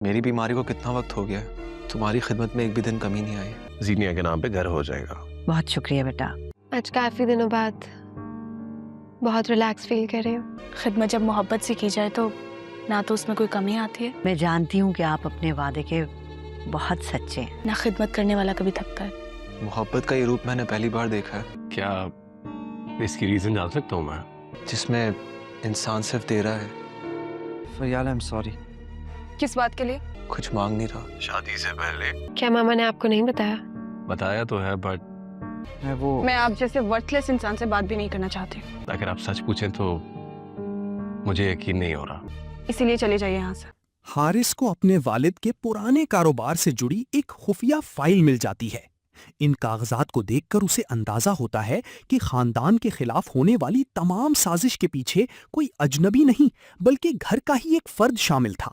میری بیماری کو کتنا وقت ہو گیا ہے، تمہاری خدمت میں ایک بھی دن کمی نہیں آئی۔ زینیا کے نام پہ گھر ہو جائے گا۔ بہت شکریہ بیٹا۔ آج کافی دنوں بعد بہت ریلیکس فیل کر رہی ہوں۔ خدمت جب محبت سے کی جائے تو نہ تو اس میں کوئی کمی آتی ہے، میں جانتی ہوں کہ آپ اپنے وعدے کے بہت سچے ہیں۔ نہ خدمت کرنے والا کبھی تھکتا ہے۔ محبت کا یہ روپ میں نے پہلی بار دیکھا ہے، کیا اس کی ریزن جان سکتا ہوں میں؟ جس میں انسان صرف دے رہا ہے، فیال آئی ایم سوری۔ کس بات کے لیے؟ کچھ مانگ نہیں رہا۔ شادی سے پہلے کیا ماما نے آپ کو نہیں بتایا؟ بتایا تو ہے، بٹ میں آپ جیسے ورتھ لیس انسان سے بات بھی نہیں کرنا چاہتی، اگر آپ سچ پوچھیں تو مجھے یقین نہیں ہو رہا۔ اسی لیے چلے جائیے یہاں سے۔ حارث کو اپنے والد کے پرانے کاروبار سے جڑی ایک خفیہ فائل مل جاتی ہے۔ ان کاغذات کو دیکھ کر اسے اندازہ ہوتا ہے کہ خاندان کے خلاف ہونے والی تمام سازش کے پیچھے کوئی اجنبی نہیں بلکہ گھر کا ہی ایک فرد شامل تھا۔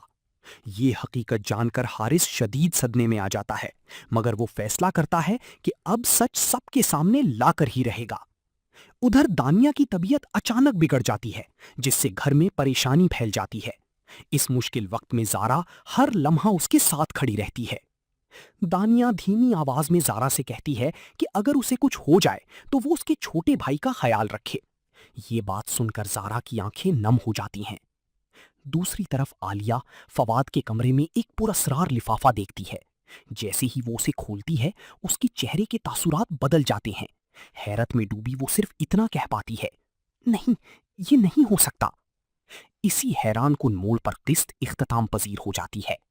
یہ حقیقت جان کر حارث شدید صدمے میں آ جاتا ہے، مگر وہ فیصلہ کرتا ہے کہ اب سچ سب کے سامنے لا کر ہی رہے گا۔ ادھر دانیہ کی طبیعت اچانک بگڑ جاتی ہے، جس سے گھر میں پریشانی پھیل جاتی ہے۔ اس مشکل وقت میں زارا ہر لمحہ اس کے ساتھ کھڑی رہتی ہے۔ دانیہ دھیمی آواز میں زارا سے کہتی ہے کہ اگر اسے کچھ ہو جائے تو وہ اس کے چھوٹے بھائی کا خیال رکھے۔ یہ بات سن کر زارا کی آنکھیں نم ہو جاتی ہیں۔ دوسری طرف عالیہ فواد کے کمرے میں ایک پراسرار لفافہ دیکھتی ہے۔ جیسے ہی وہ اسے کھولتی ہے، اس کے چہرے کے تاثرات بدل جاتے ہیں۔ حیرت میں ڈوبی وہ صرف اتنا کہہ پاتی ہے، نہیں، یہ نہیں ہو سکتا۔ اسی حیران کن موڑ پر قسط اختتام پذیر ہو جاتی ہے۔